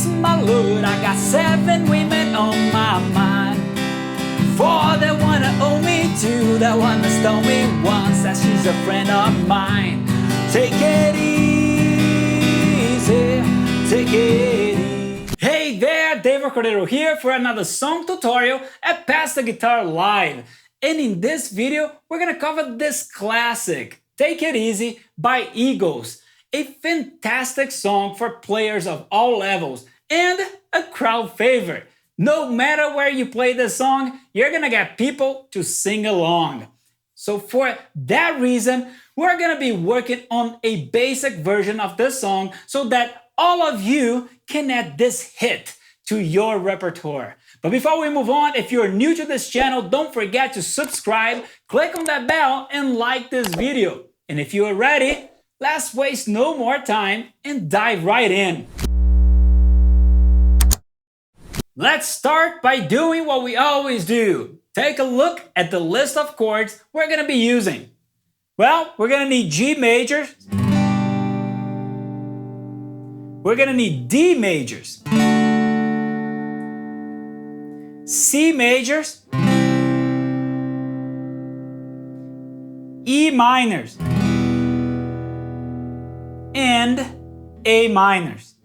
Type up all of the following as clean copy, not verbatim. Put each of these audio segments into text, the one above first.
Jesus, my Lord, I got 7 women on my mind. 4 that wanna owe me, 2 that wanna stone me, 1 says she's a friend of mine. Take it easy, take it easy. Hey there, Dave Cordero here for another song tutorial at Pass the Guitar Live. And in this video, we're gonna cover this classic, Take It Easy by Eagles. A fantastic song for players of all levels and a crowd favorite. No matter where you play this song, you're gonna get people to sing along. So for that reason, we're gonna be working on a basic version of this song so that all of you can add this hit to your repertoire. But before we move on, if you're new to this channel, don't forget to subscribe, click on that bell, and like this video. And if you are ready, let's waste no more time and dive right in. Let's start by doing what we always do. Take a look at the list of chords we're going to be using. Well, we're going to need G majors. We're going to need D majors. C majors. E minors. And A minors.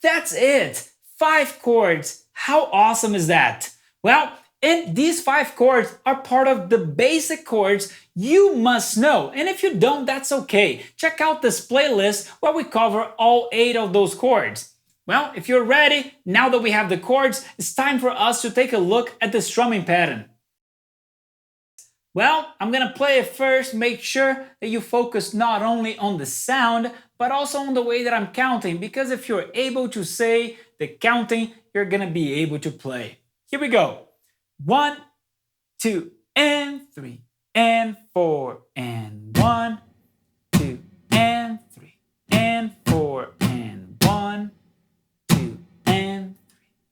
That's it! 5 chords. How awesome is that? Well, and these 5 chords are part of the basic chords you must know. And if you don't, that's okay. Check out this playlist where we cover all 8 of those chords. Well, if you're ready, now that we have the chords, it's time for us to take a look at the strumming pattern. Well, I'm gonna play it first. Make sure that you focus not only on the sound, but also on the way that I'm counting, because if you're able to say the counting, you're gonna be able to play. Here we go. 1, 2, and 3, and 4, and 1, 2, and 3, and 4, and 1, 2, and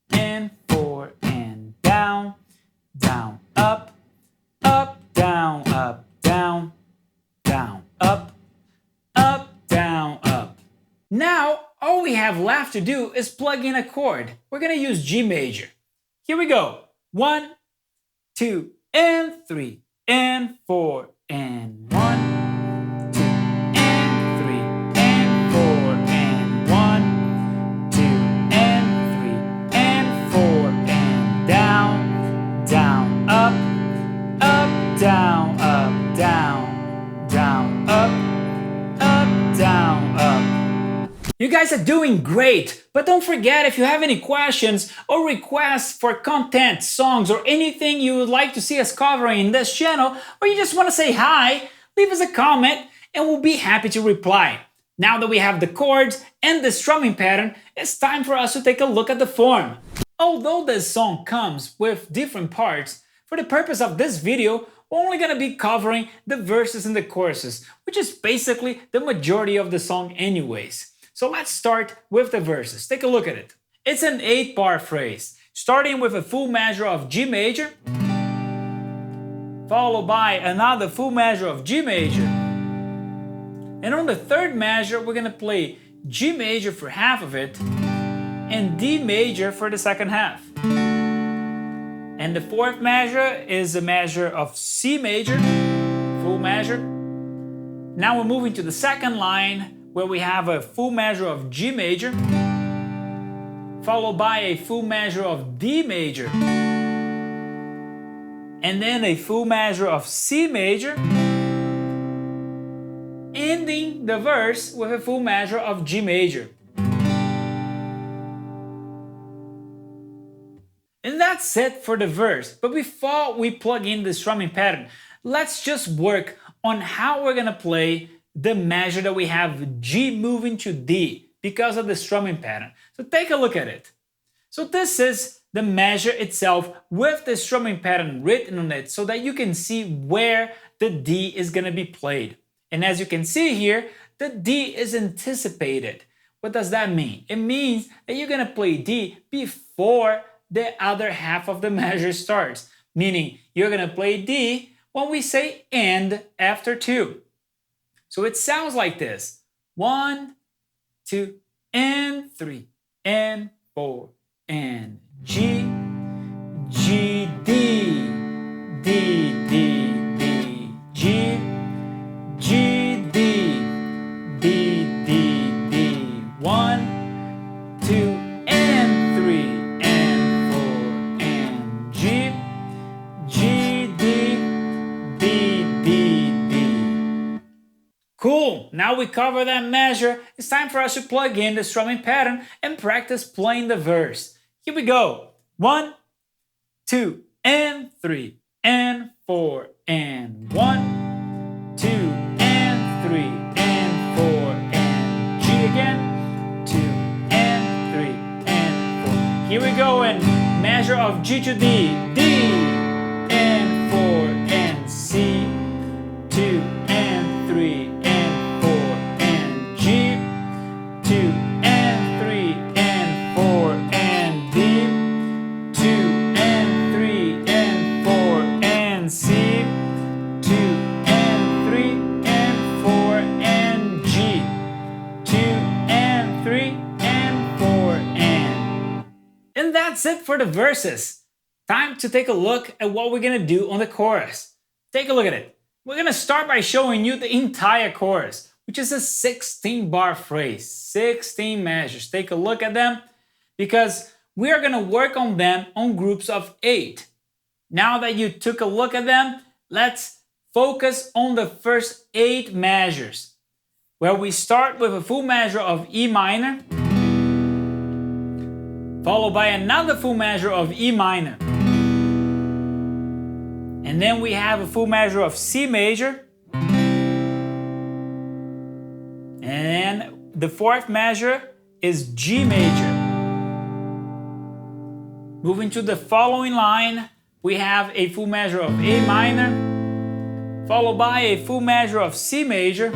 3, and 4, and down, down, up, up, down, up, down, down, up, up, down, up. Now, all we have left to do is plug in a chord. We're gonna use G major. Here we go. 1, 2, and 3, and 4, and 1, 2, and 3, and 4, and 1, 2, and 3, and 4, and down, down, up, up, down, up, down, down, up, down, up. You guys are doing great, but don't forget, if you have any questions or requests for content, songs, or anything you would like to see us covering in this channel, or you just want to say hi, leave us a comment and we'll be happy to reply. Now that we have the chords and the strumming pattern, it's time for us to take a look at the form. Although this song comes with different parts, for the purpose of this video, we're only going to be covering the verses and the choruses, which is basically the majority of the song anyways. So let's start with the verses. Take a look at it. It's an 8-bar phrase, starting with a full measure of G major, followed by another full measure of G major. And on the 3rd measure, we're going to play G major for half of it and D major for the 2nd half. And the 4th measure is a measure of C major, full measure. Now we're moving to the 2nd line, where we have a full measure of G major, followed by a full measure of D major, and then a full measure of C major, ending the verse with a full measure of G major. And that's it for the verse. But before we plug in the strumming pattern, let's just work on how we're gonna play the measure that we have G moving to D because of the strumming pattern. So take a look at it. So this is the measure itself with the strumming pattern written on it so that you can see where the D is going to be played. And as you can see here, the D is anticipated. What does that mean? It means that you're going to play D before the other half of the measure starts, meaning you're going to play D when we say and after 2. So it sounds like this. 1, 2, and 3, and 4, and G, G, D, D, D, D, G, G, D, D, D, D, 1, 2, and 3, and 4, and G, G, D, D, D, D. Cool! Now we cover that measure, it's time for us to plug in the strumming pattern and practice playing the verse. Here we go. 1, 2, and 3, and 4, and 1, 2, and 3, and 4, and G again, 2, and 3, and 4. Here we go in measure of G to D, D, and 4, and C, 2, and 3, and 4, and G, 2, and 3, and 4, and D, 2, and 3, and 4, and C, 2, and 3, and 4, and G, 2, and 3, and 4, and... And that's it for the verses. Time to take a look at what we're gonna do on the chorus. Take a look at it. We're gonna start by showing you the entire chorus, which is a 16-bar phrase, 16 measures. Take a look at them, because we are gonna work on them on groups of 8. Now that you took a look at them, let's focus on the first 8 measures, where we start with a full measure of E minor, followed by another full measure of E minor. And then we have a full measure of C major. And then the fourth measure is G major. Moving to the following line, we have a full measure of A minor, followed by a full measure of C major.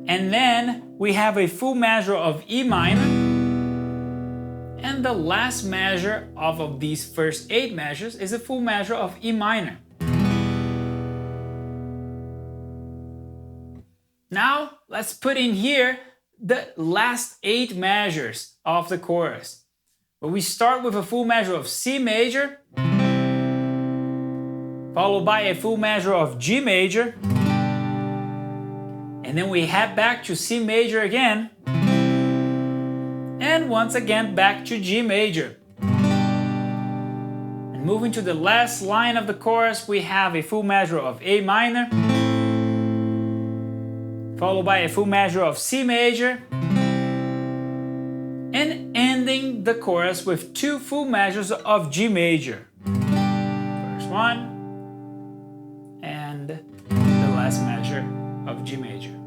And then we have a full measure of E minor. And the last measure of these first 8 measures is a full measure of E minor. Now let's put in here the last 8 measures of the chorus. Where we start with a full measure of C major, followed by a full measure of G major, and then we head back to C major again, and once again back to G major. And moving to the last line of the chorus, we have a full measure of A minor, followed by a full measure of C major, and ending the chorus with 2 full measures of G major. First one, and the last measure of G major.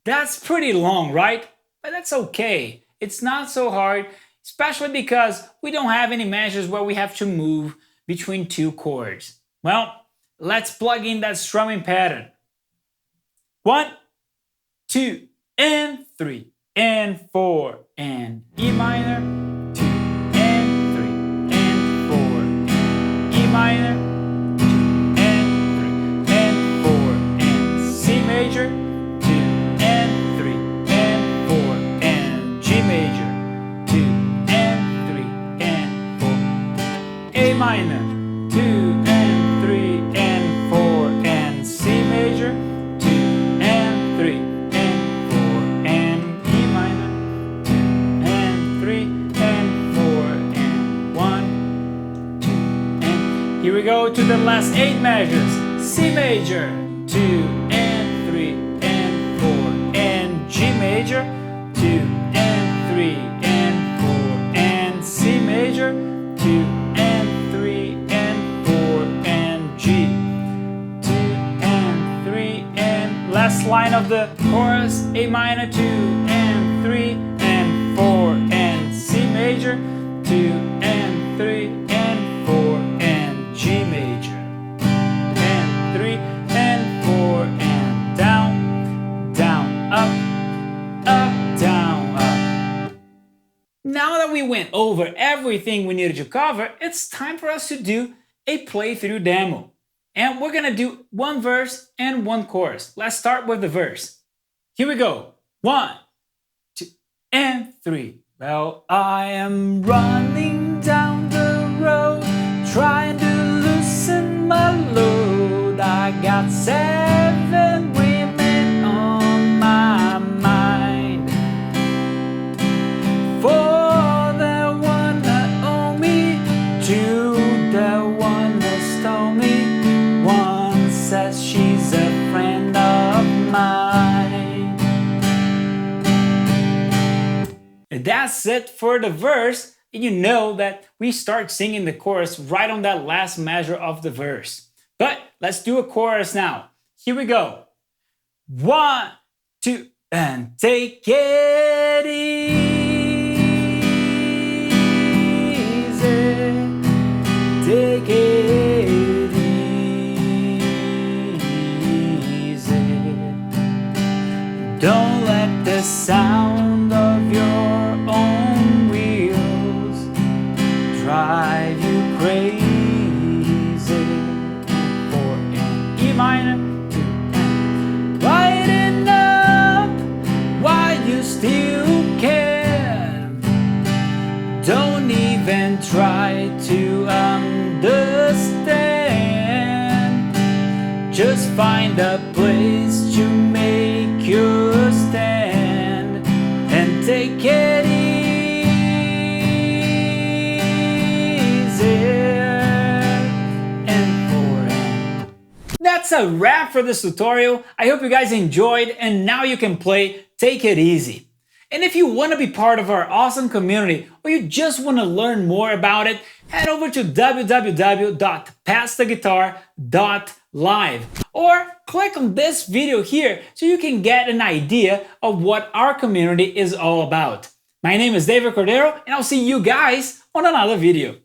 That's pretty long, right? But that's okay. It's not so hard, especially because we don't have any measures where we have to move between 2 chords. Well, let's plug in that strumming pattern. 1, 2, and 3, and 4, and E minor, 2, and 3, and 4, and E minor, 2, and 3, and 4, and C major, 2, and 3, and 4, and G major, 2, and 3, and 4, A minor, 2, and 3, and 4, and C major, 2, and 3, and 4, and E minor, 2, and 3, and 4, and 1, 2, and here we go to the last 8 measures. C major, 2, and 3, and 4, and G major, 2, and 3, and 4, and C major, 2, and 3, and 4, and G, 2, and 3, and last line of the chorus, A minor, 2, and 3, and 4, and C major, 2, and 3, and 4, and G major, and 3, and 4, and down, down, up, down, up. Now that we went over everything we needed to cover, it's time for us to do a playthrough demo. And we're gonna do one verse and one chorus. Let's start with the verse. Here we go. 1, 2, and 3. Well, I am running down the road, trying to loosen my load. I got 7 women on my mind. For the one that owe me, 2 the one that stole me, 1 says she's a friend of mine. And that's it for the verse. And you know that we start singing the chorus right on that last measure of the verse. But let's do a chorus now. Here we go. 1, 2, and take it easy. Take it easy. Don't let the sound of your own wheels drive you crazy. 4 and E minor, 2 and lighten up while you still can. Don't even try to understand. Just find a place to make your stand and take it easy. And 4 and that's a wrap for this tutorial. I hope you guys enjoyed, and now you can play Take It Easy. And if you want to be part of our awesome community, or you just want to learn more about it, head over to www.passtheguitar.live or click on this video here so you can get an idea of what our community is all about. My name is David Cordero, and I'll see you guys on another video.